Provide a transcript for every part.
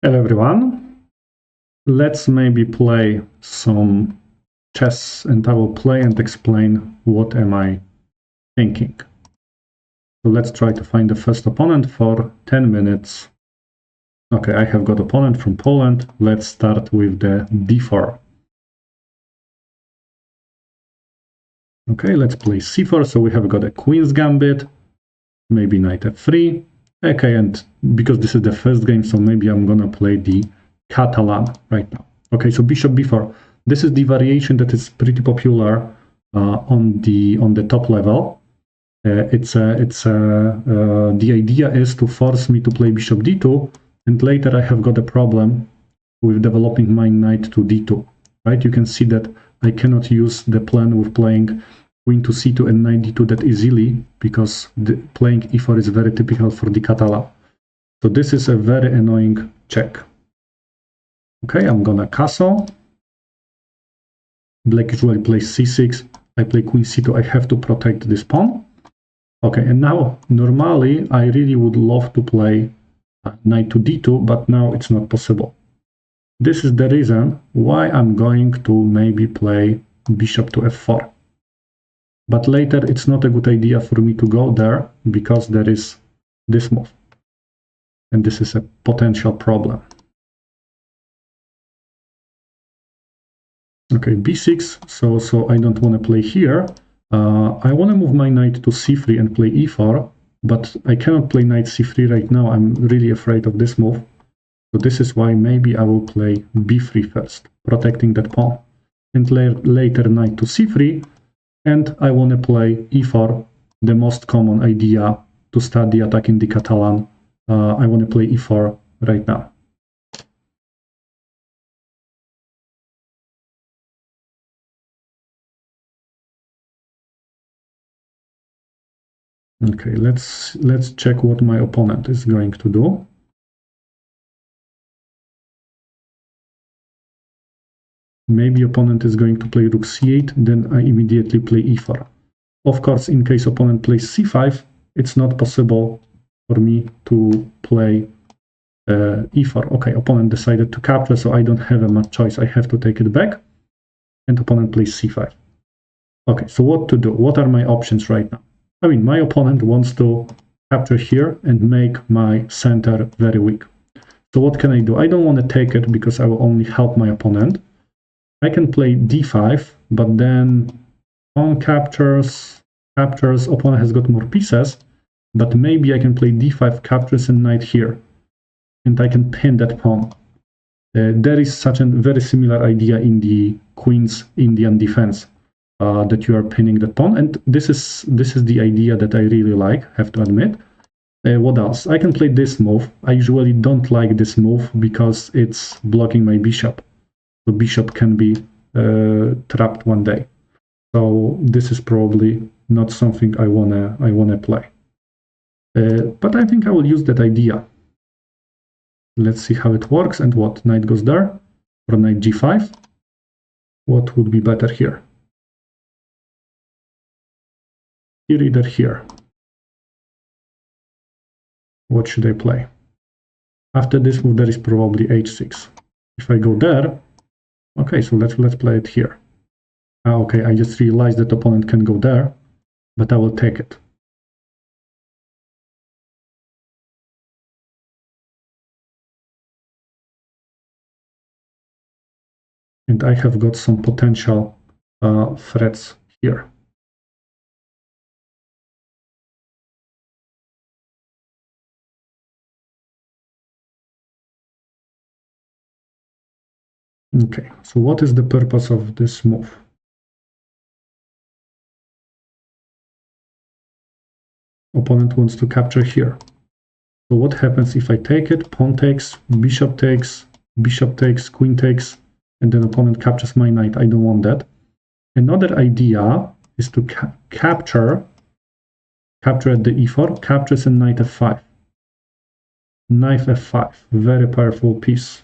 Hello everyone. Let's maybe play some chess and I will play and explain what am I thinking. So let's try to find the first opponent for 10 minutes. Okay, I have got opponent from Poland. Let's start with the d4. Okay, let's play c4. So we have got a queen's gambit, maybe knight f3. Okay, and because this is the first game, so maybe I'm gonna play the Catalan right now. Okay, so bishop b4. This is the variation that is pretty popular on the top level. The idea is to force me to play bishop d2, and later I have got a problem with developing my knight to d2. Right? You can see that I cannot use the plan with playing queen to c2 and knight d2 that easily, because playing e4 is very typical for the Catalan. So this is a very annoying check. Okay, I'm gonna castle. Black usually plays c6. I play queen c2. I have to protect this pawn. Okay, and now normally I really would love to play knight to d2, but now it's not possible. This is the reason why I'm going to maybe play bishop to f4. But later it's not a good idea for me to go there because there is this move. And this is a potential problem. Okay, b6, so I don't want to play here. I want to move my knight to c3 and play e4, but I cannot play knight c3 right now. I'm really afraid of this move. So this is why maybe I will play b3 first, protecting that pawn. And later knight to c3, and I want to play e4, the most common idea to start the attack in the Catalan. I want to play e4 right now. Okay, let's check what my opponent is going to do. Maybe opponent is going to play rook c8, then I immediately play e4. Of course, in case opponent plays c5, it's not possible for me to play e4. Okay, opponent decided to capture, so I don't have a much choice. I have to take it back, and opponent plays c5. Okay, so what to do? What are my options right now? I mean, my opponent wants to capture here and make my center very weak. So what can I do? I don't want to take it because I will only help my opponent. I can play d5, but then pawn captures, opponent has got more pieces, but maybe I can play d5, captures, and knight here, and I can pin that pawn. There is such a very similar idea in the Queen's Indian defense, that you are pinning that pawn, and this is the idea that I really like, have to admit. What else? I can play this move. I usually don't like this move because it's blocking my bishop. The bishop can be trapped one day. So this is probably not something I wanna play. But I think I will use that idea. Let's see how it works and what. Knight goes there, or knight g5. What would be better here? Here, either here. What should I play? After this move, there is probably h6. If I go there, okay, so let's play it here. Okay, I just realized that opponent can go there, but I will take it. And I have got some potential threats here. Okay, so what is the purpose of this move? Opponent wants to capture here. So what happens if I take it? Pawn takes, bishop takes, queen takes, and then opponent captures my knight. I don't want that. Another idea is to capture at the e4, captures and knight f5. Knight f5, very powerful piece.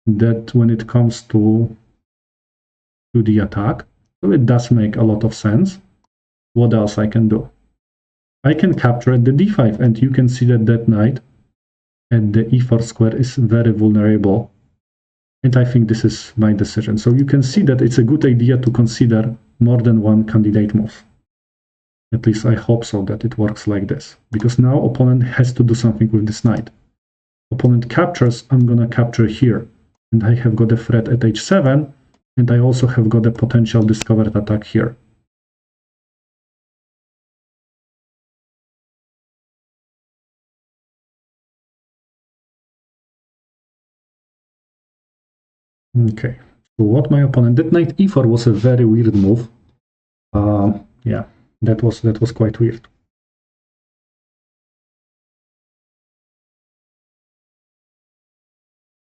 That when it comes to the attack, so it does make a lot of sense. What else I can do? I can capture at the d5, and you can see that that knight and the e4 square is very vulnerable. And I think this is my decision. So you can see that it's a good idea to consider more than one candidate move. At least I hope so, that it works like this. Because now opponent has to do something with this knight. Opponent captures, I'm gonna capture here. And I have got a threat at h7, and I also have got a potential discovered attack here. Okay, so what my opponent did, knight e4 was a very weird move. Yeah, that was quite weird.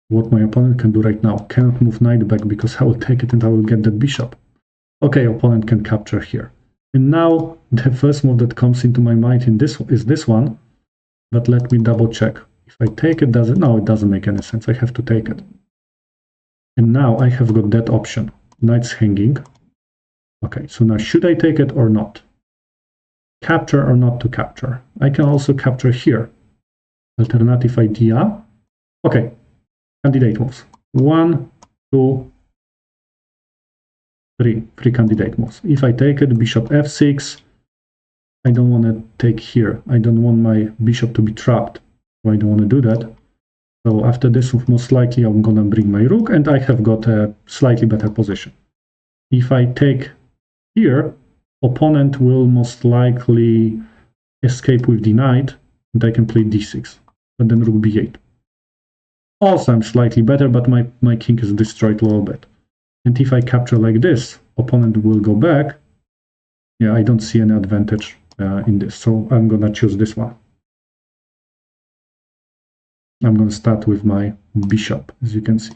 What my opponent can do right now, cannot move knight back because I will take it and I will get that bishop. Okay, opponent can capture here. And now the first move that comes into my mind is this one, but let me double check. If I take it, does it? No, it doesn't make any sense. I have to take it. And now I have got that option, knight's hanging. Okay, so now should I take it or not? Capture or not to capture? I can also capture here. Alternative idea. Okay, candidate moves. 1, 2, 3. 3 candidate moves. If I take it, bishop f6. I don't want to take here. I don't want my bishop to be trapped. So I don't want to do that. So after this move, most likely I'm going to bring my rook, and I have got a slightly better position. If I take here, opponent will most likely escape with the knight, and I can play d6, but then rook b8. Also, I'm slightly better, but my king is destroyed a little bit. And if I capture like this, opponent will go back. Yeah, I don't see any advantage in this, so I'm going to choose this one. I'm going to start with my bishop, as you can see.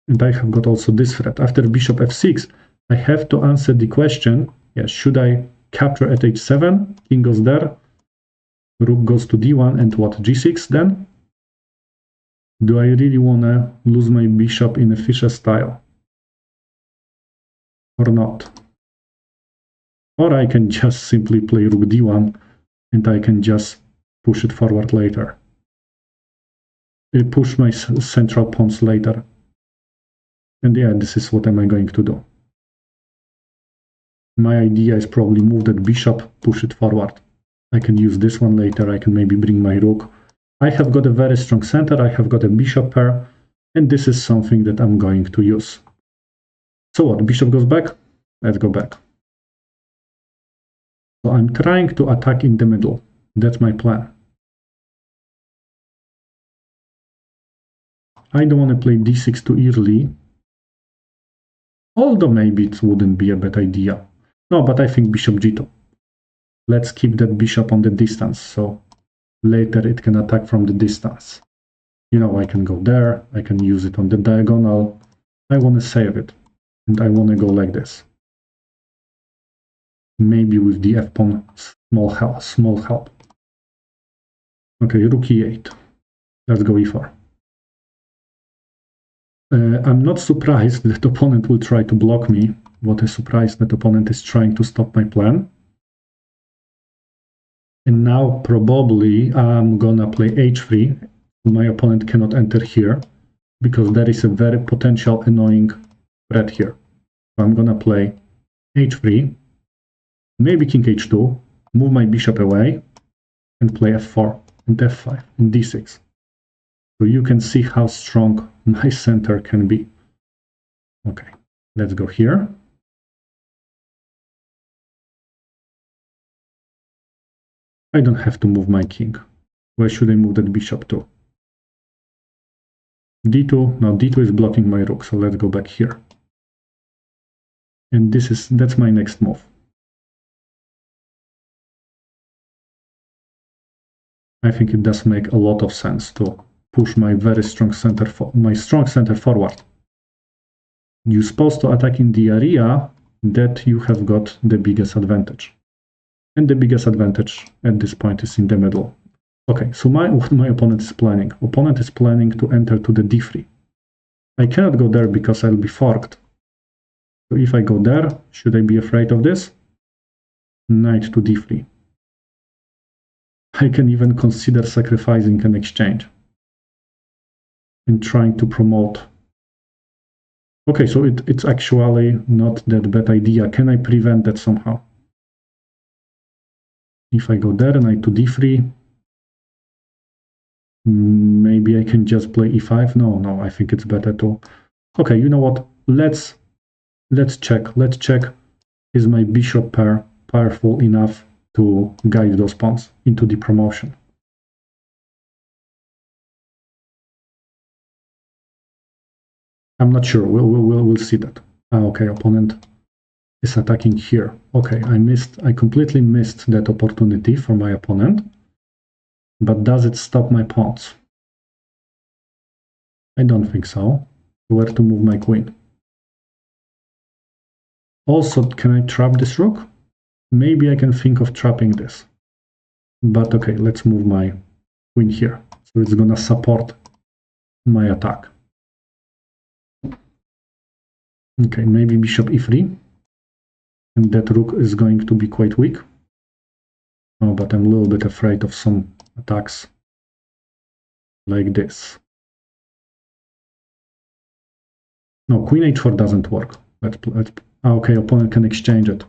And I have got also this threat. After bishop f6, I have to answer the question, yes, should I capture at h7? King goes there, rook goes to d1, and what, g6 then? Do I really want to lose my bishop in a Fischer style? Or not? Or I can just simply play rook d1, and I can just push it forward later. Push my central pawns later. And yeah, this is what am I going to do. My idea is probably move that bishop, push it forward. I can use this one later, I can maybe bring my rook. I have got a very strong center, I have got a bishop pair, and this is something that I'm going to use. So what, bishop goes back? Let's go back. So I'm trying to attack in the middle. That's my plan. I don't want to play d6 too early, although maybe it wouldn't be a bad idea. No, but I think bishop g2. Let's keep that bishop on the distance, so later it can attack from the distance. You know, I can go there, I can use it on the diagonal. I want to save it, and I want to go like this. Maybe with the f-pawn small help. Okay, rook e8. Let's go e4. I'm not surprised that opponent will try to block me. What a surprise that opponent is trying to stop my plan. And now probably I'm gonna play h3. My opponent cannot enter here because there is a very potential annoying threat here. So I'm gonna play h3, maybe king h2, move my bishop away, and play f4 and f5 and d6. So you can see how strong my center can be. Okay, let's go here. I don't have to move my king. Where should I move that bishop to? d2. Now d2 is blocking my rook, so let's go back here. And that's my next move. I think it does make a lot of sense to push my very strong center, forward. You're supposed to attack in the area that you have got the biggest advantage. And the biggest advantage at this point is in the middle. Okay, so what my opponent is planning. Opponent is planning to enter to the d3. I cannot go there because I'll be forked. So if I go there, should I be afraid of this? Knight to d3. I can even consider sacrificing an exchange and trying to promote. Okay, so it's actually not that bad idea. Can I prevent that somehow? If I go there, knight to d3, maybe I can just play e5. No, I think it's better to. Okay, you know what? Let's check. Let's check. Is my bishop pair powerful enough to guide those pawns into the promotion? I'm not sure. We'll see that. Okay, opponent is attacking here. Okay, I completely missed that opportunity for my opponent. But does it stop my pawns? I don't think so. Where to move my queen? Also, can I trap this rook? Maybe I can think of trapping this. But okay, let's move my queen here. So it's gonna support my attack. Okay, maybe bishop e3. And that rook is going to be quite weak. Oh, but I'm a little bit afraid of some attacks like this. No, queen h4 doesn't work. Okay, opponent can exchange it.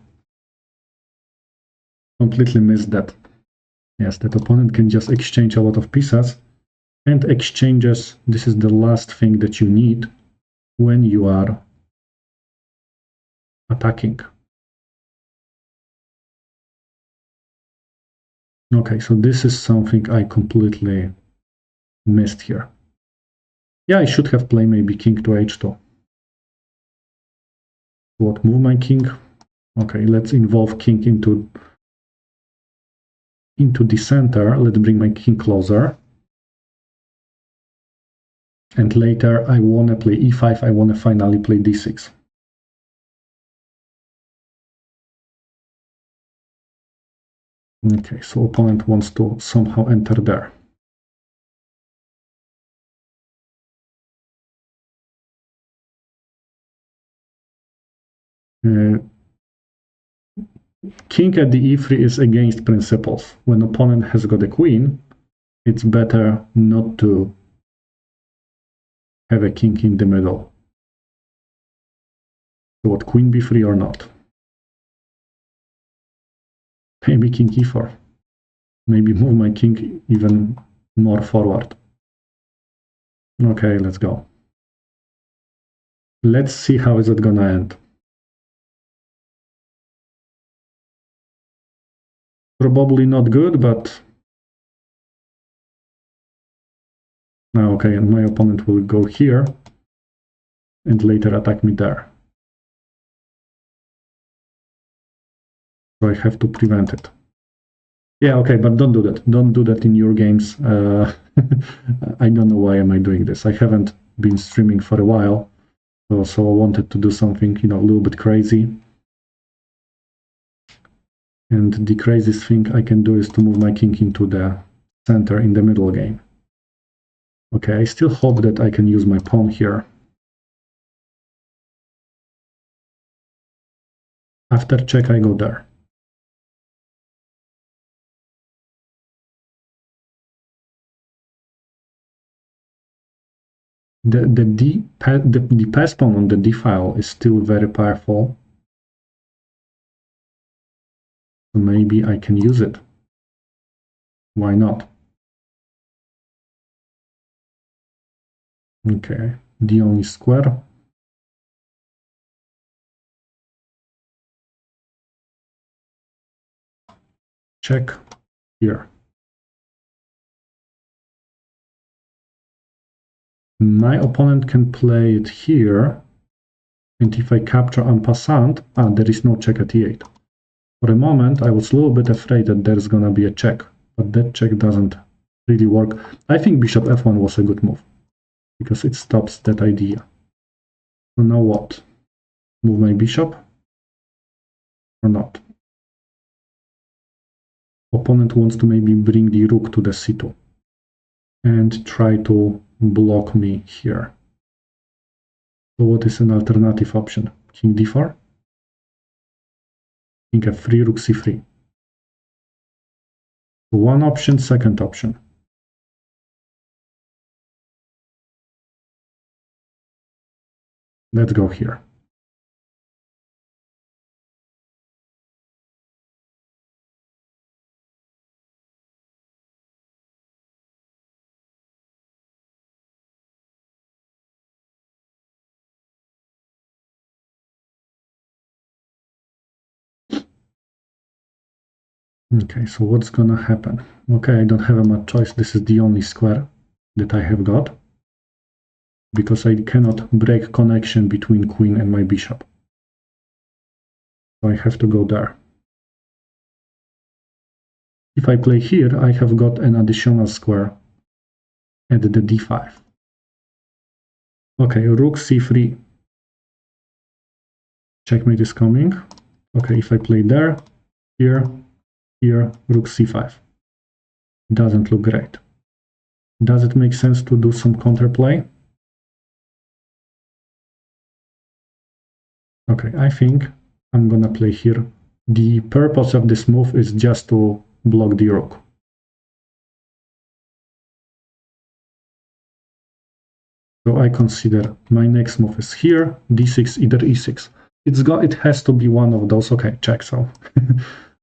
Completely missed that. Yes, that opponent can just exchange a lot of pieces. And exchanges, this is the last thing that you need when you are attacking. Okay, so this is something I completely missed here. Yeah, I should have played maybe king to h2. What, move my king? Okay, let's involve king into the center. Let's bring my king closer. And later I want to play e5, I want to finally play d6. Okay, so opponent wants to somehow enter there. King at the e3 is against principles. When opponent has got a queen, it's better not to have a king in the middle. So what, queen b3 or not? Maybe king e4. Maybe move my king even more forward. Okay, let's go. Let's see how is it gonna end. Probably not good, but now okay, and my opponent will go here and later attack me there. So I have to prevent it. Yeah, okay, but don't do that. Don't do that in your games. I don't know why am I doing this. I haven't been streaming for a while, so I wanted to do something, a little bit crazy. And the craziest thing I can do is to move my king into the center in the middle game. Okay, I still hope that I can use my pawn here. After check, I go there. The pass pawn on the d file is still very powerful. So maybe I can use it. Why not? Okay, the only square. Check here. My opponent can play it here, and if I capture en passant, there is no check at e8. For a moment, I was a little bit afraid that there's gonna be a check, but that check doesn't really work. I think bishop f1 was a good move, because it stops that idea. So now what? Move my bishop? Or not? Opponent wants to maybe bring the rook to the c2 and try to block me here. So what is an alternative option? King d4? King f3, rook c3. One option, second option. Let's go here. Okay, so what's gonna happen? Okay, I don't have much choice. This is the only square that I have got, because I cannot break connection between queen and my bishop. So I have to go there. If I play here, I have got an additional square at the d5. Okay, rook c3. Checkmate is coming. Okay, if I play there, here, rook c5. Doesn't look great. Does it make sense to do some counterplay? Okay, I think I'm gonna play here. The purpose of this move is just to block the rook. So I consider my next move is here, d6, either e6. It has to be one of those. Okay, check. So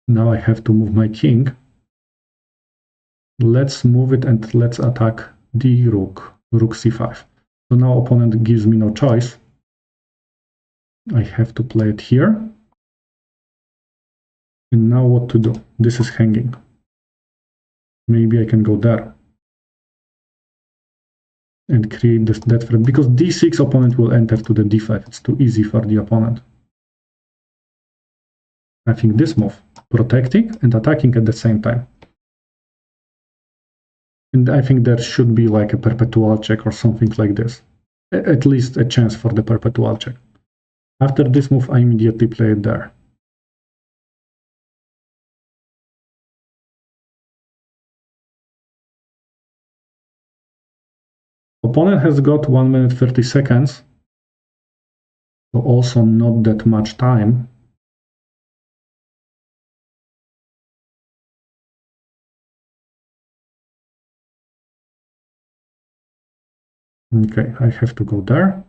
now I have to move my king. Let's move it and let's attack the rook c5. So now opponent gives me no choice. I have to play it here. And now what to do? This is hanging. Maybe I can go there and create that threat, because d6 opponent will enter to the d5. It's too easy for the opponent. I think this move, protecting and attacking at the same time. And I think there should be like a perpetual check or something like this. At least a chance for the perpetual check. After this move, I immediately play it there. Opponent has got 1 minute 30 seconds. So also not that much time. Okay, I have to go there.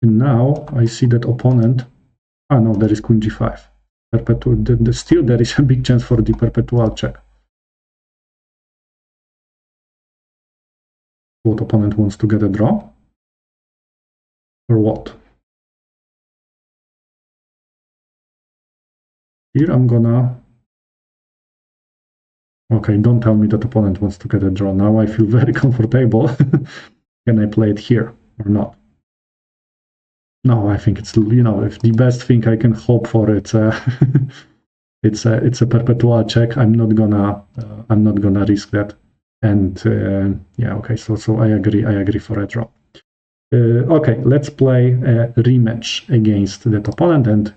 And now I see that opponent, no, there is queen g5. Still there is a big chance for the perpetual check. What opponent wants to get a draw? Or what? Here I'm gonna... Okay, don't tell me that opponent wants to get a draw. Now I feel very comfortable. Can I play it here or not? No, I think it's, if the best thing I can hope for, it's a perpetual check. I'm not gonna risk that. And yeah, okay, so I agree for a draw. Okay, let's play a rematch against that opponent, and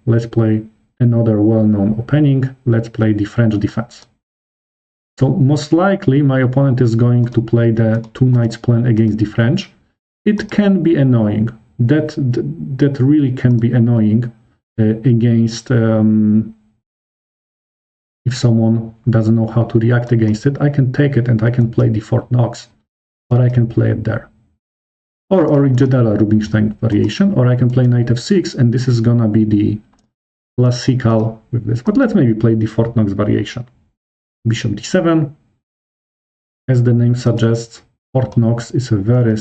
let's play another well-known opening. Let's play the French defense. So most likely my opponent is going to play the two knights plan against the French. It can be annoying. That really can be annoying against if someone doesn't know how to react against it. I can take it and I can play the Fort Knox, or I can play it there. Or in general Rubinstein variation, or I can play knight f6, and this is gonna be the classical with this. But let's maybe play the Fort Knox variation. Bishop d7. As the name suggests, Fort Knox is a very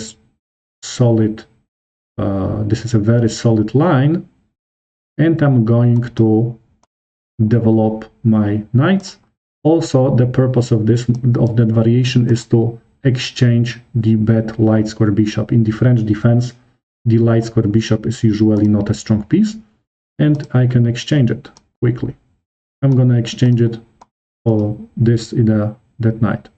solid, this is a very solid line, and I'm going to develop my knights. Also, the purpose of that variation is to exchange the bad light square bishop. In the French defense, the light square bishop is usually not a strong piece, and I can exchange it quickly. I'm gonna exchange it for this in that knight.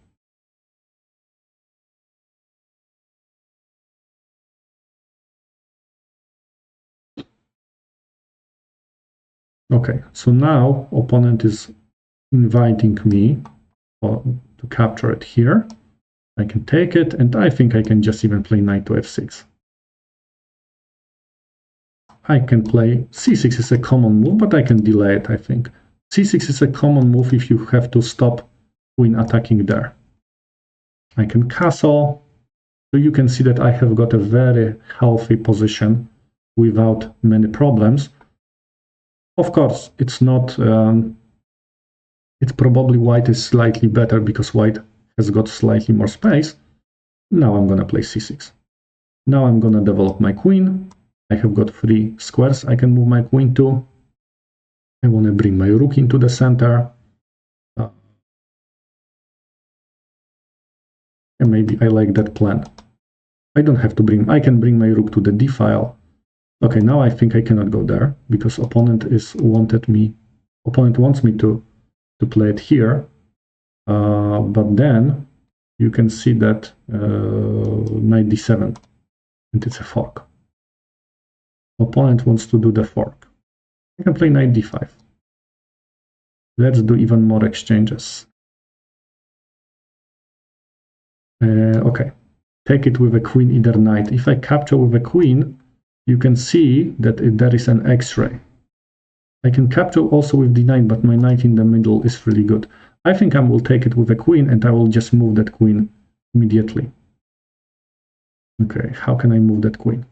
Okay, so now opponent is inviting me to capture it here. I can take it, and I think I can just even play knight to f6. I can play c6 is a common move, but I can delay it, I think. c6 is a common move if you have to stop queen attacking there. I can castle. So you can see that I have got a very healthy position without many problems. Of course, it's not, it's probably white is slightly better because white has got slightly more space. Now I'm going to play c6. Now I'm going to develop my queen. I have got 3 squares I can move my queen to. I want to bring my rook into the center. And maybe I like that plan. I don't have to bring, I can bring my rook to the d file. Okay, now I think I cannot go there because opponent wants me to play it here. But then you can see that knight d7, and it's a fork. Opponent wants to do the fork. I can play knight d5. Let's do even more exchanges. Okay, take it with a queen, either knight. If I capture with a queen, you can see that there is an X-ray. I can capture also with d9, but my knight in the middle is really good. I think I will take it with a queen, and I will just move that queen immediately. Okay, how can I move that queen?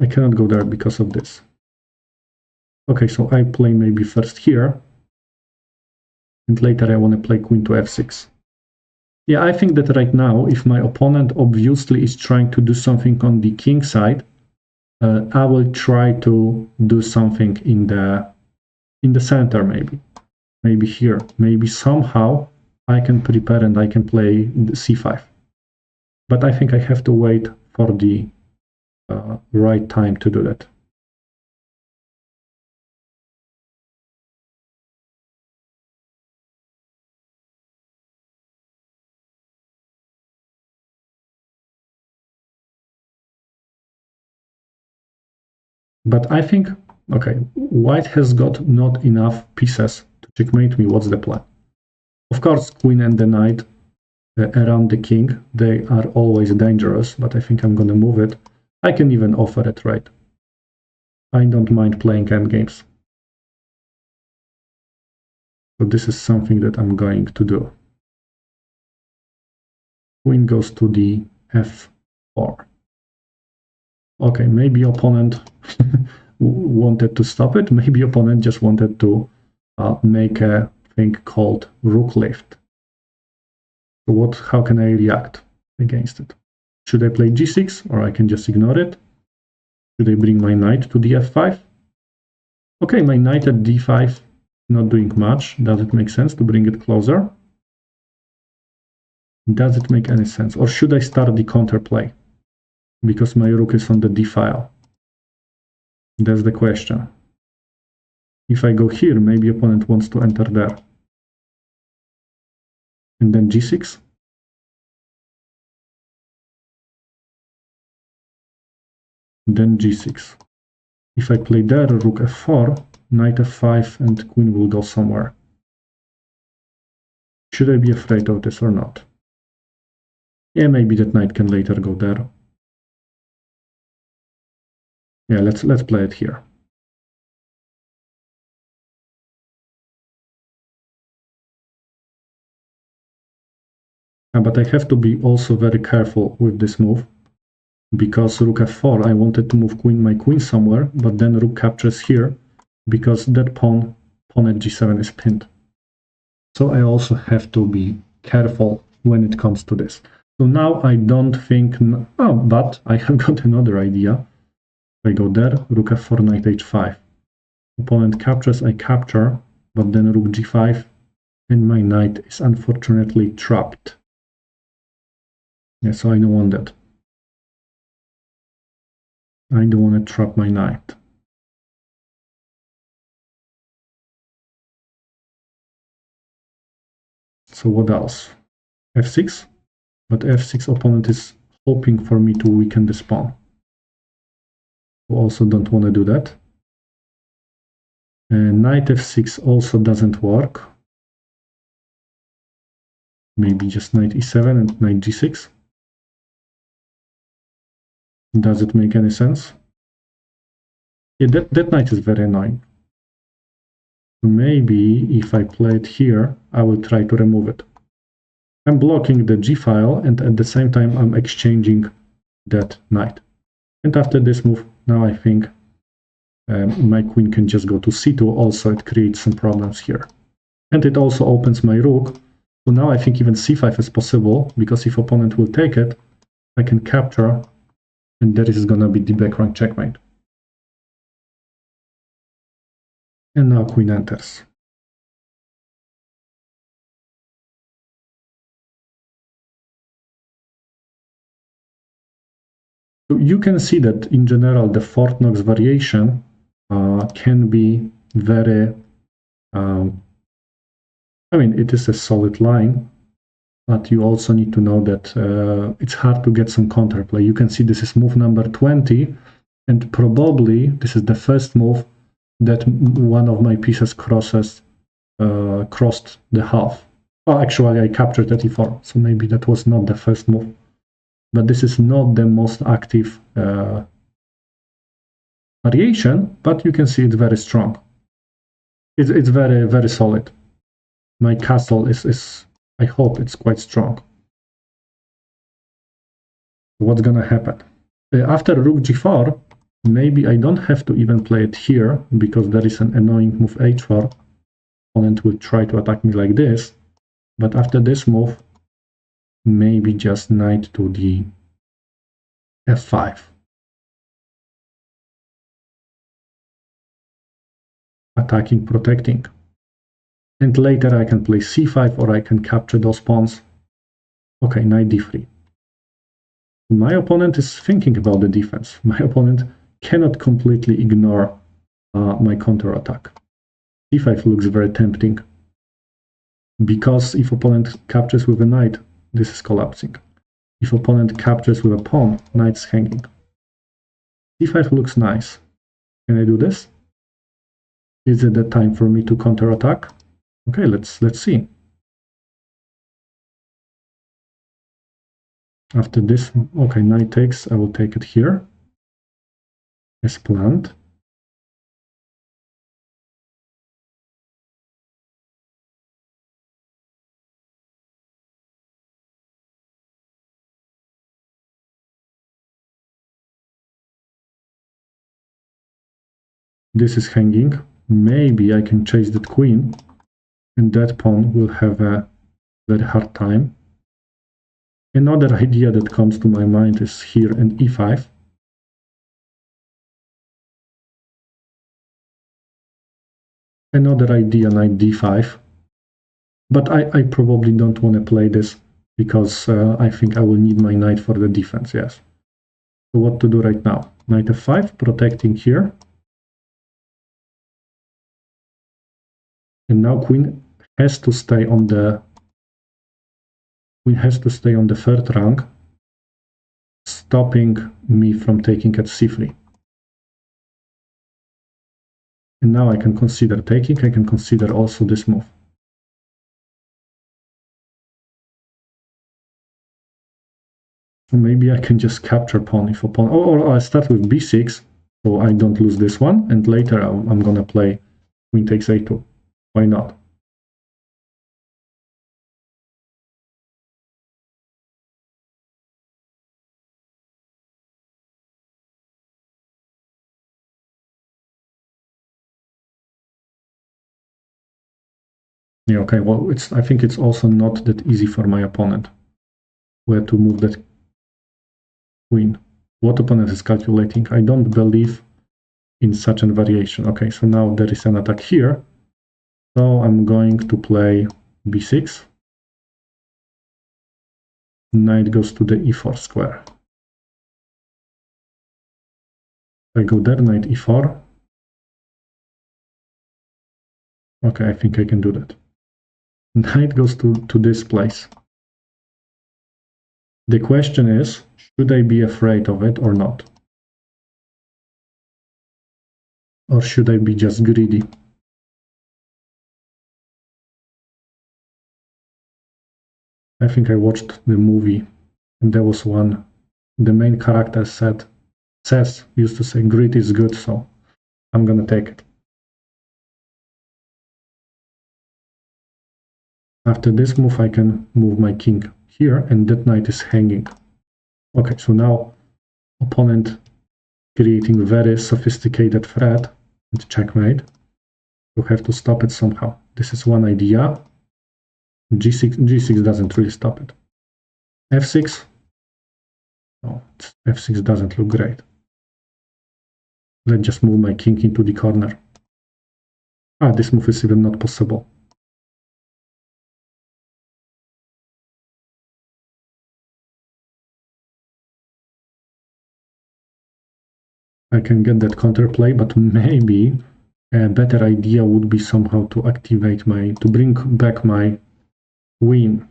I cannot go there because of this. Okay, so I play maybe first here, and later I want to play queen to f6. Yeah, I think that right now, if my opponent obviously is trying to do something on the king side, I will try to do something in the center, maybe here, maybe somehow I can prepare and I can play the c5. But I think I have to wait for the right time to do that. But I think, okay, white has got not enough pieces to checkmate me. What's the plan? Of course, queen and the knight around the king, they are always dangerous, but I think I'm going to move it. I can even offer it, right? I don't mind playing endgames. So this is something that I'm going to do. Queen goes to the f4. Okay, maybe opponent wanted to stop it. Maybe opponent just wanted to make a thing called rook lift. So how can I react against it? Should I play g6 or I can just ignore it? Should I bring my knight to the f5? Okay, my knight at d5 not doing much. Does it make sense to bring it closer? Does it make any sense? Or should I start the counterplay? Because my rook is on the d file. That's the question. If I go here, maybe opponent wants to enter there. And then g6. Then g6. If I play there, rook f4, knight f5, and queen will go somewhere. Should I be afraid of this or not? Yeah, maybe that knight can later go there. Yeah, let's play it here. But I have to be also very careful with this move, because rook f4, I wanted to move my queen somewhere, but then rook captures here, because that pawn at g7 is pinned. So I also have to be careful when it comes to this. So now I don't think, but I have got another idea. If I go there, rook f4, knight h5. Opponent captures, I capture, but then rook g5, and my knight is unfortunately trapped. Yeah, so I don't want that. I don't want to trap my knight. So what else? f6, but f6 opponent is hoping for me to weaken this pawn. So also don't want to do that. And knight f6 also doesn't work. Maybe just knight e7 and knight g6. Does it make any sense? Yeah, that knight is very annoying. Maybe if I play it here, I will try to remove it. I'm blocking the G file, and at the same time I'm exchanging that knight. And after this move, now I think my queen can just go to C2. Also, it creates some problems here. And it also opens my rook. So now I think even C5 is possible, because if opponent will take it, I can capture, and that is gonna be the back rank checkmate. And now queen enters. So you can see that in general the Fort Knox variation can be very, I mean, it is a solid line, but you also need to know that it's hard to get some counterplay. You can see this is move number 20, and probably this is the first move that one of my pieces crossed the half. Oh, actually, I captured at e4, so maybe that was not the first move. But this is not the most active variation, but you can see it's very strong. It's very, very solid. My castle is I hope it's quite strong. What's gonna happen? After rook g4, maybe I don't have to even play it here, because there is an annoying move h4. Opponent will try to attack me like this, but after this move, maybe just knight to the f5. Attacking, protecting. And later I can play c5, or I can capture those pawns. Okay, knight d3. My opponent is thinking about the defense. My opponent cannot completely ignore my counterattack. c5 looks very tempting, because if opponent captures with a knight, this is collapsing. If opponent captures with a pawn, knight's hanging. d5 looks nice. Can I do this? Is it the time for me to counterattack? Okay, let's see. After this, okay, knight takes, I will take it here, as planned. This is hanging. Maybe I can chase that queen, and that pawn will have a very hard time. Another idea that comes to my mind is here and e5. Another idea, knight d5. But I probably don't want to play this, because I think I will need my knight for the defense, yes. So what to do right now? Knight f5, protecting here. And now queen has to stay on the third rank, stopping me from taking at c3. And now I can consider taking, I can consider also this move. So maybe I can just capture pawn if a pawn, or I start with b6, so I don't lose this one, and later I'm gonna play queen takes a2. Why not? Yeah, okay, well, I think it's also not that easy for my opponent where to move that queen. What opponent is calculating? I don't believe in such a variation. Okay, so now there is an attack here. So I'm going to play b6. Knight goes to the e4 square. I go there, knight e4. Okay, I think I can do that. Knight goes to this place. The question is, should I be afraid of it or not? Or should I be just greedy? I think I watched the movie, and there was one, the main character used to say, greed is good, so I'm gonna take it. After this move, I can move my king here, and that knight is hanging. Okay, so now opponent creating very sophisticated threat and checkmate. You have to stop it somehow. This is one idea. G6 doesn't really stop it. F6. No, F6 doesn't look great. Let's just move my king into the corner. Ah, this move is even not possible. I can get that counterplay, but maybe a better idea would be somehow to activate to bring back my queen.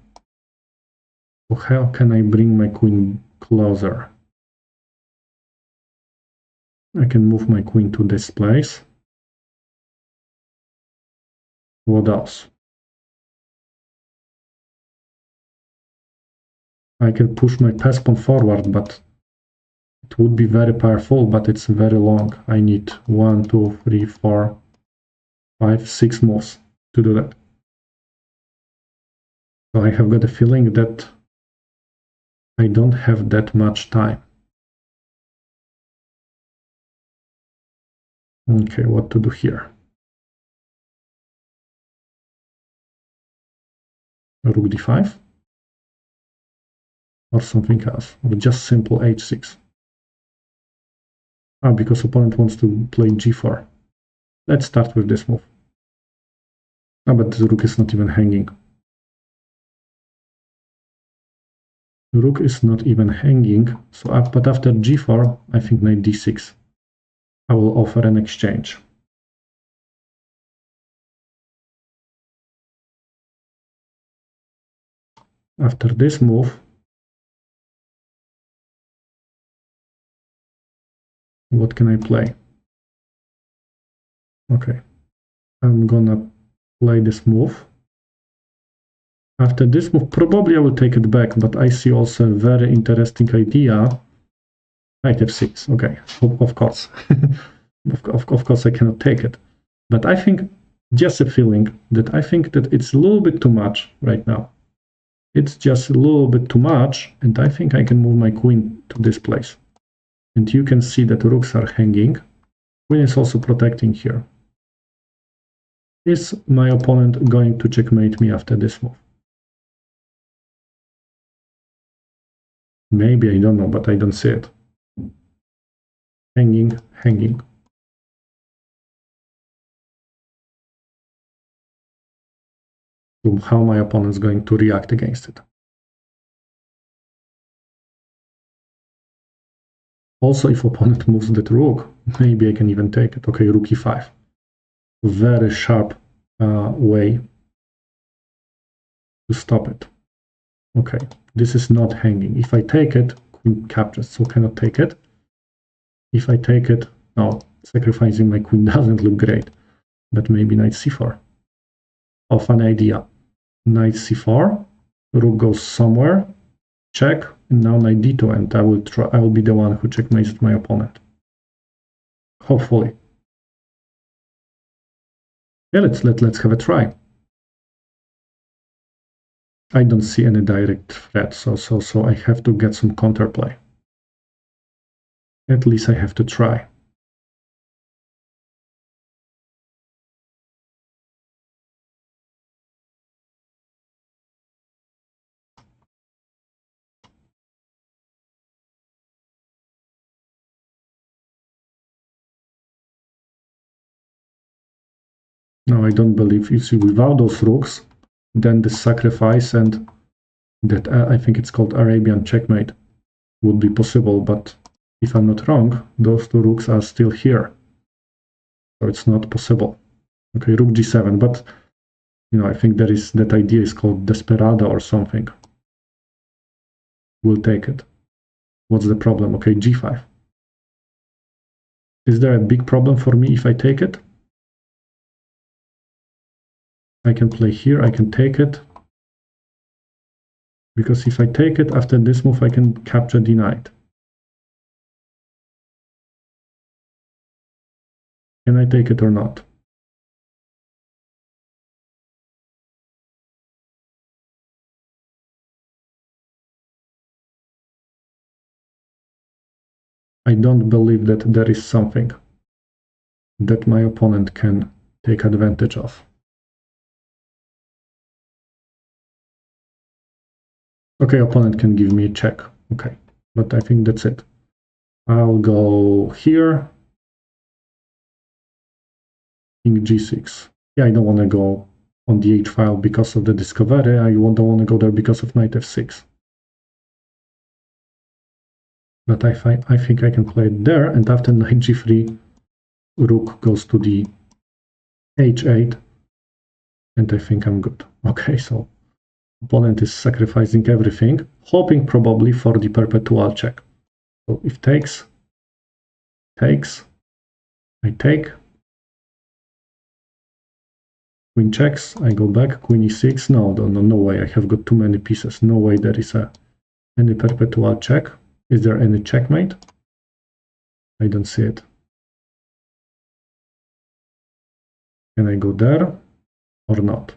So how can I bring my queen closer? I can move my queen to this place. What else? I can push my pawn forward, but it would be very powerful, but it's very long. I need 1, 2, 3, 4, 5, 6 moves to do that. So I have got a feeling that I don't have that much time. Okay, what to do here? Rook d5? Or something else? Or just simple h6? Ah, because opponent wants to play g4. Let's start with this move. Ah, but the rook is not even hanging. The rook is not even hanging, so but after g4, I think knight d6. I will offer an exchange. After this move, what can I play? Okay, I'm gonna play this move. After this move, probably I will take it back, but I see also a very interesting idea. Knight f6, okay, of course. of course I cannot take it. But I think, just a feeling, that I think that it's a little bit too much right now. It's just a little bit too much, and I think I can move my queen to this place. And you can see that rooks are hanging. Queen is also protecting here. Is my opponent going to checkmate me after this move? Maybe, I don't know, but I don't see it. Hanging, hanging. So how my opponent is going to react against it. Also, if opponent moves that rook, maybe I can even take it. Okay, rook e5. Very sharp way to stop it. Okay, this is not hanging. If I take it, queen captures, so cannot take it. If I take it, no, sacrificing my queen doesn't look great. But maybe knight c4. Of an idea. Knight c4, rook goes somewhere, check, and now knight d2, and I will be the one who checkmates my opponent. Hopefully. Yeah, let's have a try. I don't see any direct threat, so I have to get some counterplay. At least I have to try. No, I don't believe you see without those rooks, then the sacrifice and that I think it's called Arabian checkmate would be possible, but if I'm not wrong, those two rooks are still here. So it's not possible. Okay, rook g7, but I think that idea is called Desperado or something. We'll take it. What's the problem? Okay, g5. Is there a big problem for me if I take it? I can play here, I can take it. Because if I take it, after this move, I can capture the knight. Can I take it or not? I don't believe that there is something that my opponent can take advantage of. Okay, opponent can give me a check. Okay, but I think that's it. I'll go here. King g6. Yeah, I don't want to go on the h file because of the discovery. I don't want to go there because of knight f6. But I think I can play it there, and after knight g3, rook goes to the h8, and I think I'm good. Okay, so opponent is sacrificing everything, hoping probably for the perpetual check. So if takes, I take. Queen checks, I go back, queen e6. No way, I have got too many pieces. No way there is any perpetual check. Is there any checkmate? I don't see it. Can I go there or not?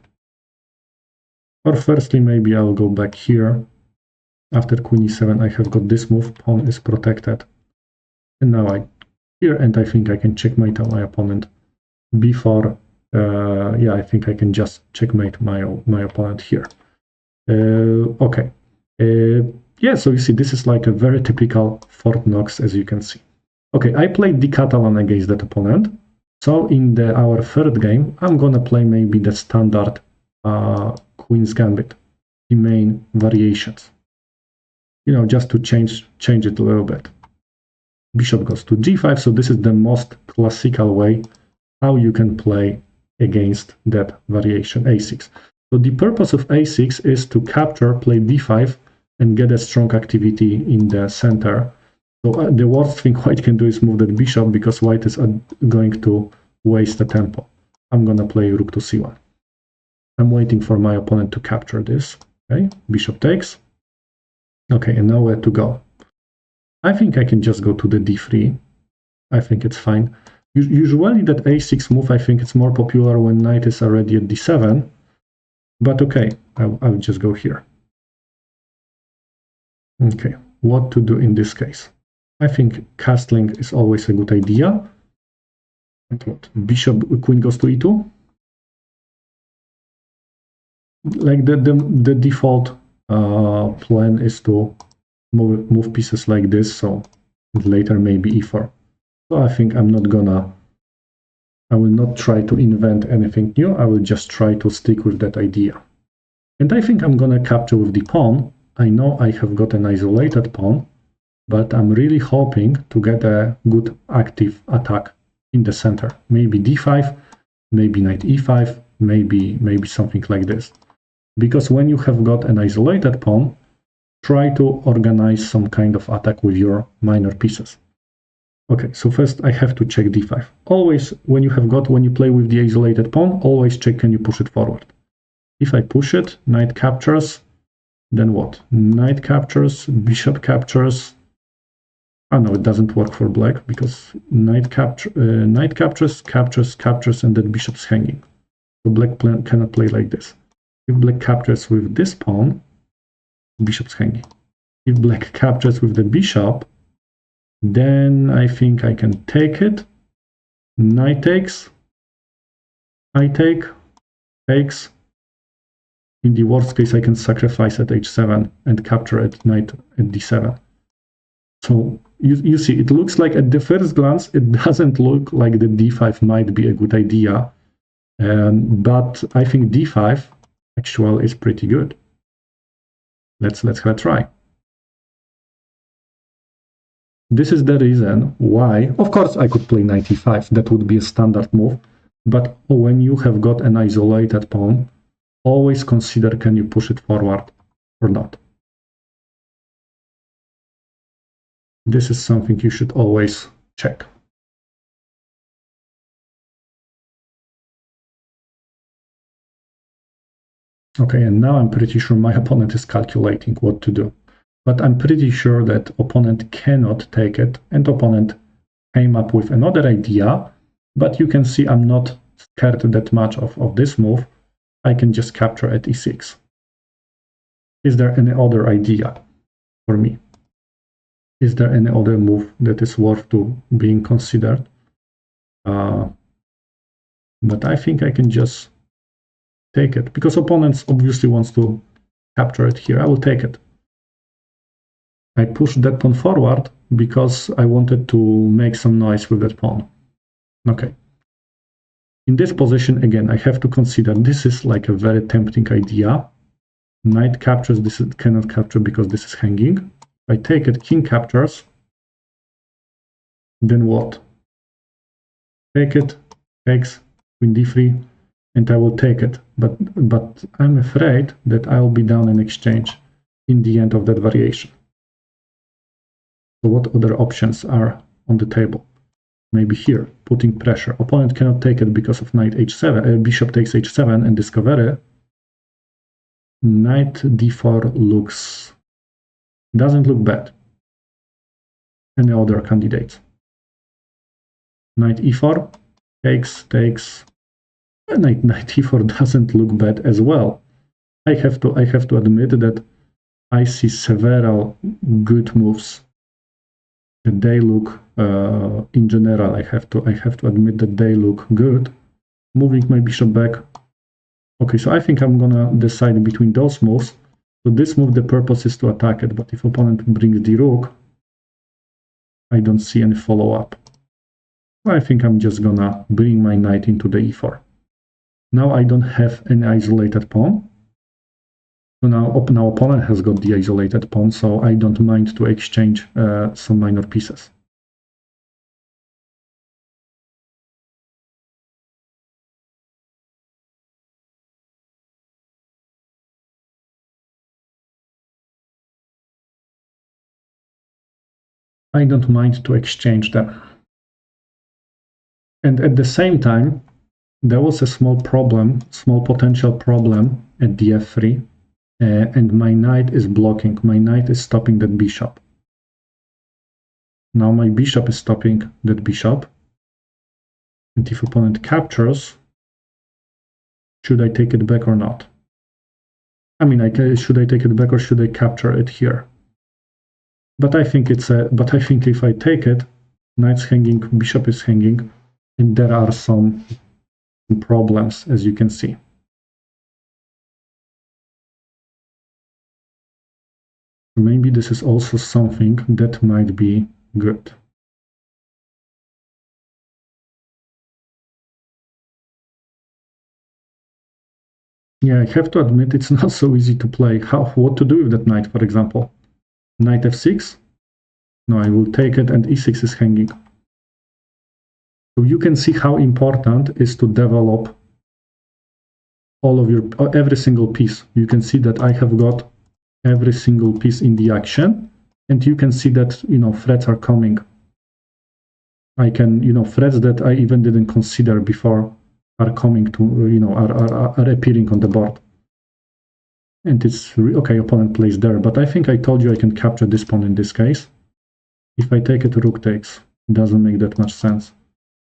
Or firstly, maybe I'll go back here. After queen e7, I have got this move, pawn is protected. And now I here, and I think I can checkmate my opponent before. Yeah, I think I can just checkmate my opponent here. Okay. Yeah, so you see, this is like a very typical Fort Knox, as you can see. Okay, I played the Catalan against that opponent. So in our third game, I'm gonna play maybe the standard Queen's Gambit, the main variations. You know, just to change it a little bit. Bishop goes to g5, so this is the most classical way how you can play against that variation, a6. So the purpose of a6 is to capture, play b5, and get a strong activity in the center. So the worst thing white can do is move that bishop, because white is going to waste the tempo. I'm going to play rook to c1. I'm waiting for my opponent to capture this. Okay, bishop takes. Okay, and now where to go? I think I can just go to the d3. I think it's fine. Usually that a6 move, I think it's more popular when knight is already at d7. But okay, I'll just go here. Okay, what to do in this case? I think castling is always a good idea. And what? Queen goes to e2. Like the default plan is to move pieces like this, so later maybe e4. So I think I will not try to invent anything new. I will just try to stick with that idea. And I think I'm gonna capture with the pawn. I know I have got an isolated pawn, but I'm really hoping to get a good active attack in the center. Maybe d5, maybe knight e5, maybe something like this. Because when you have got an isolated pawn, try to organize some kind of attack with your minor pieces. Okay, so first I have to check d5. Always, when you play with the isolated pawn, always check, can you push it forward? If I push it, knight captures, then what? Knight captures, bishop captures. Oh no, it doesn't work for black, because knight captures, and then bishop's hanging. So black cannot play like this. If black captures with this pawn, bishop's hanging. If black captures with the bishop, then I think I can take it. Knight takes. I take. Takes. In the worst case, I can sacrifice at h7 and capture at knight at d7. So you see, it looks like at the first glance, it doesn't look like the d5 might be a good idea. But I think d5 actually is pretty good. Let's have a try. This is the reason why, of course, I could play knight e5. That would be a standard move. But when you have got an isolated pawn, always consider, can you push it forward or not. This is something you should always check. Okay, and now I'm pretty sure my opponent is calculating what to do. But I'm pretty sure that opponent cannot take it, and opponent came up with another idea. But you can see I'm not scared that much of this move. I can just capture at e6. Is there any other idea for me? Is there any other move that is worth to being considered? But I think I can just take it because opponents obviously wants to capture it here. I will take it. I pushed that pawn forward because I wanted to make some noise with that pawn. Okay. In this position, again, I have to consider this is like a very tempting idea. Knight captures, this cannot capture because this is hanging. I take it, king captures. Then what? Take it, takes, queen d3, and I will take it. But I'm afraid that I'll be down in exchange in the end of that variation. So what other options are on the table? Maybe here, putting pressure. Opponent cannot take it because of knight h7, bishop takes h7 and discovery. Knight d4 doesn't look bad. Any other candidates? Knight e4 takes. Knight e4 doesn't look bad as well. I have to admit that I see several good moves. That they look in general. I have to admit that they look good. Moving my bishop back. Okay, so I think I'm gonna decide between those moves. So this move, the purpose is to attack it, but if opponent brings the rook, I don't see any follow-up. I think I'm just gonna bring my knight into the e4. Now I don't have any isolated pawn. So now opponent has got the isolated pawn, so I don't mind to exchange some minor pieces. I don't mind to exchange them. And at the same time, there was a small potential problem at the f3, and my knight is blocking. My knight is stopping that bishop. Now my bishop is stopping that bishop. And if opponent captures, should I take it back or not? I mean, should I take it back or should I capture it here? But I think if I take it, knight's hanging, bishop is hanging, and there are some problems, as you can see. Maybe this is also something that might be good. Yeah, I have to admit it's not so easy to play. What to do with that knight, for example? Knight f6? No, I will take it, and e6 is hanging. So you can see how important it is to develop all of every single piece. You can see that I have got every single piece in the action, and you can see that, threats are coming. I can, threats that I even didn't consider before are coming to, are appearing on the board. And it's, okay, opponent plays there, but I think I told you I can capture this pawn in this case. If I take it, rook takes. It doesn't make that much sense.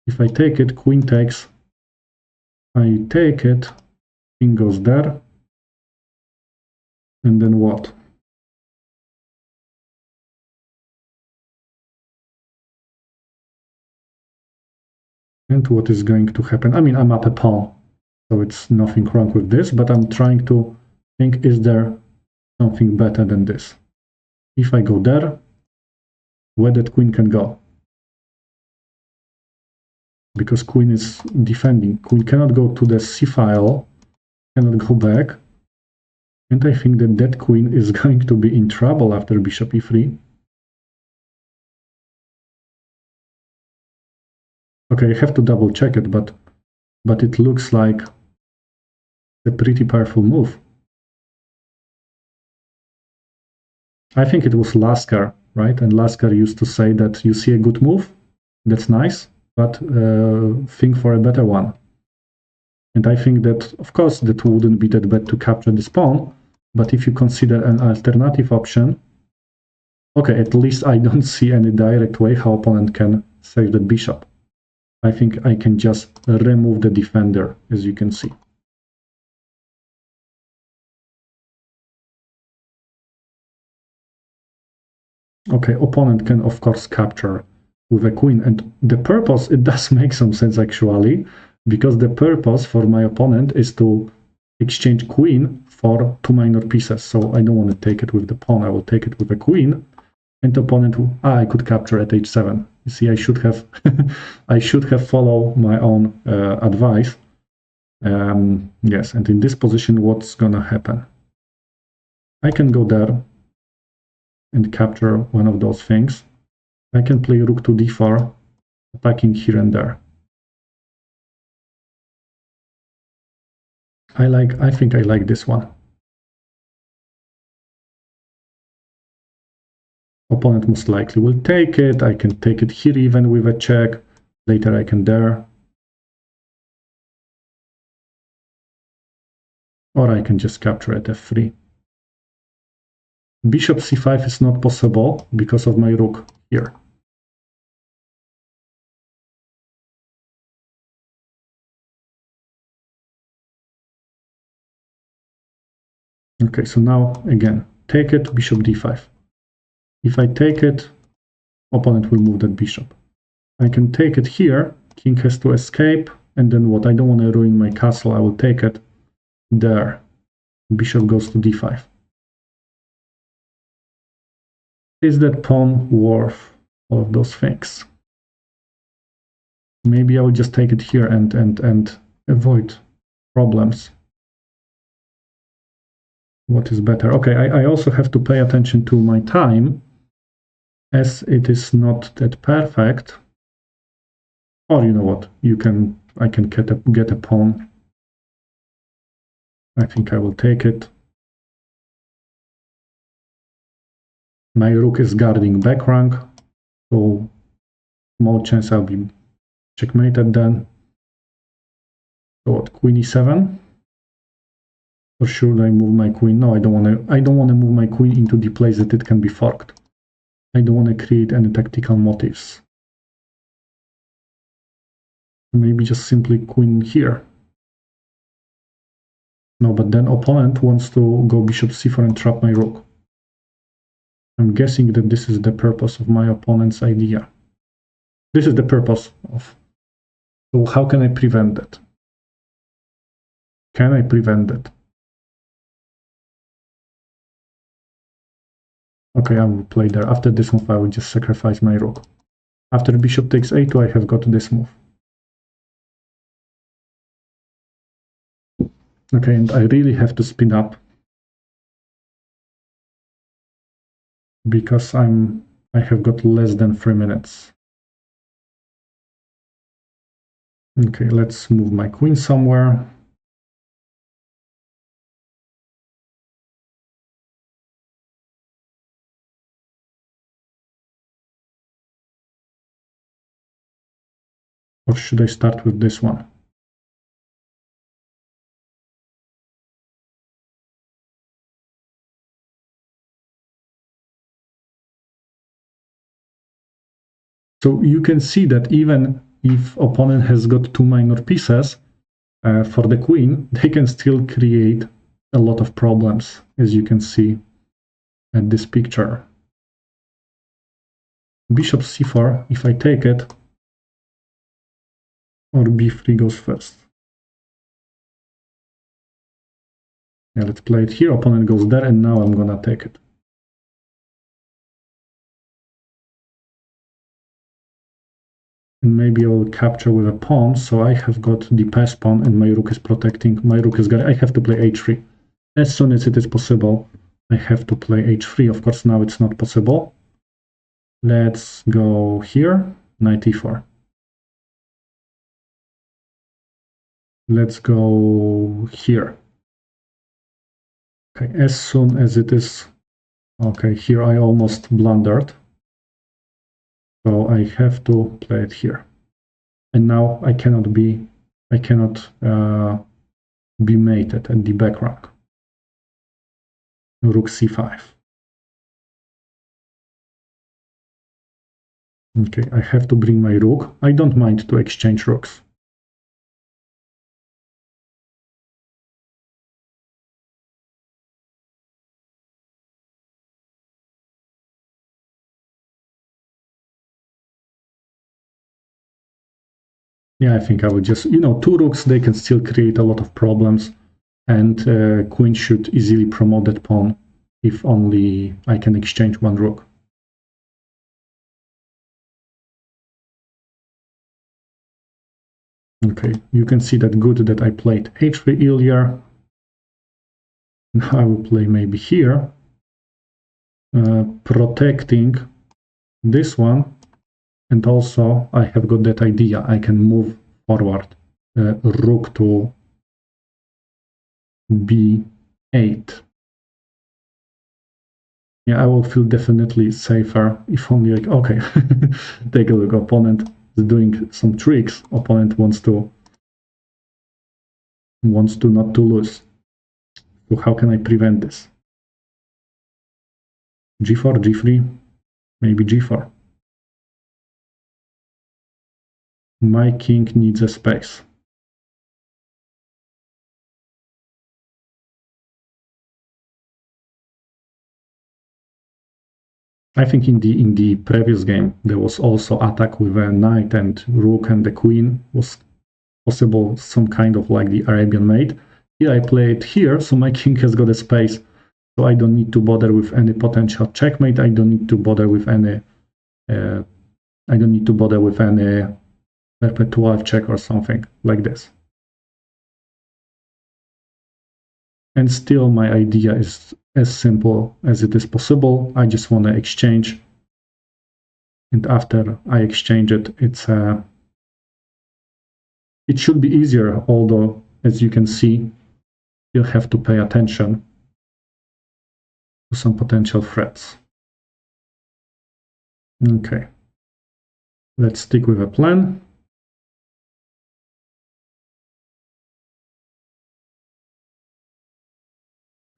If I take it, queen takes. I take it, king goes there. And then what? And what is going to happen? I mean, I'm up a pawn, so it's nothing wrong with this, but I'm trying to think, is there something better than this? If I go there, where that queen can go? Because queen is defending. Queen cannot go to the c file, cannot go back. And I think that that queen is going to be in trouble after bishop e3. Okay, I have to double check it, but it looks like a pretty powerful move. I think it was Lasker, right? And Lasker used to say that you see a good move, that's nice, but think for a better one. And I think that, of course, that wouldn't be that bad to capture this pawn, but if you consider an alternative option, okay, at least I don't see any direct way how opponent can save the bishop. I think I can just remove the defender, as you can see. Okay, opponent can of course capture with a queen, and the purpose, it does make some sense actually, because the purpose for my opponent is to exchange queen for two minor pieces. So I don't want to take it with the pawn, I will take it with a queen, and the opponent I could capture at h7. You see, I should have I should have followed my own advice. Yes, and in this position, what's gonna happen? I can go there and capture one of those things. I can play rook to d4, attacking here and there. I think I like this one. Opponent most likely will take it. I can take it here even with a check. Later I can there. Or I can just capture at f3. Bishop c5 is not possible because of my rook here. Okay, so now again, take it, bishop d5. If I take it, opponent will move that bishop. I can take it here, king has to escape, and then what? I don't want to ruin my castle, I will take it there. Bishop goes to d5. Is that pawn worth all of those things? Maybe I will just take it here and avoid problems. What is better? Okay, I also have to pay attention to my time, as it is not that perfect. Or you know what? I can get a pawn. I think I will take it. My rook is guarding back rank, so small chance I'll be checkmated then. So what? Queen e7. Or should I move my queen? No, I don't want to move my queen into the place that it can be forked. I don't want to create any tactical motives. Maybe just simply queen here. No, but then opponent wants to go bishop c4 and trap my rook. I'm guessing that this is the purpose of my opponent's idea. This is the purpose of. So how can I prevent that? Can I prevent that? Okay, I will play there. After this move, I will just sacrifice my rook. After bishop takes a2, I have got this move. Okay, and I really have to speed up because I have got less than 3 minutes. Okay, let's move my queen somewhere. Or should I start with this one? So you can see that even if opponent has got two minor pieces for the queen, they can still create a lot of problems, as you can see at this picture. Bishop c4, if I take it, or b3 goes first. Yeah, let's play it here. Opponent goes there, and now I'm gonna take it. And maybe I will capture with a pawn, so I have got the pass pawn, and my rook is protecting. My rook is gonna. I have to play h3 as soon as it is possible. I have to play h3. Of course, now it's not possible. Let's go here, knight e4. Let's go here. Okay, as soon as it is. Okay, here I almost blundered. So I have to play it here. And now I cannot be mated at the back rank. Rook c5. Okay, I have to bring my rook. I don't mind to exchange rooks. Yeah, I think I would just, two rooks, they can still create a lot of problems, and queen should easily promote that pawn if only I can exchange one rook. Okay, you can see that good that I played h3 earlier. Now I will play maybe here, protecting this one, and also I have got that idea. I can move forward rook to b8. Yeah, I will feel definitely safer if only like, okay, take a look, opponent is doing some tricks. Opponent wants to not to lose. So how can I prevent this? g4, g3, maybe g4. My king needs a space. I think in the previous game there was also attack with a knight and rook, and the queen was possible, some kind of like the Arabian Maid. Here I played here, so my king has got a space, so I don't need to bother with any potential checkmate. I don't need to bother with any perpetual check or something like this. And still my idea is as simple as it is possible. I just want to exchange, and after I exchange it, it should be easier, although as you can see, you'll have to pay attention to some potential threats. Okay, let's stick with a plan.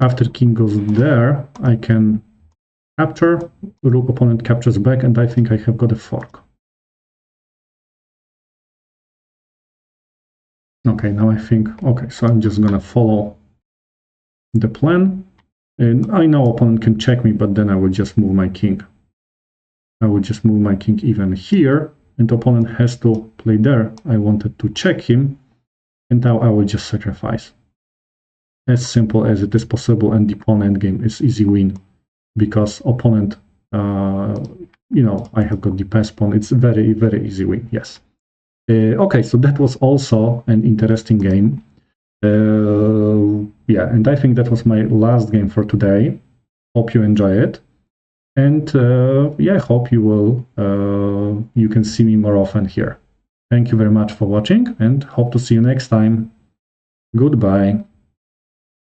After king goes there, I can capture, rook opponent captures back, and I think I have got a fork. Okay, now I think, okay, so I'm just gonna follow the plan. And I know opponent can check me, but then I will just move my king. I will just move my king even here, and opponent has to play there. I wanted to check him, and now I will just sacrifice. As simple as it is possible, and the pawn endgame is easy win, because opponent, I have got the pass pawn. It's very, very easy win, yes. Okay, so that was also an interesting game. Yeah, and I think that was my last game for today. Hope you enjoy it. And yeah, I hope you can see me more often here. Thank you very much for watching, and hope to see you next time. Goodbye.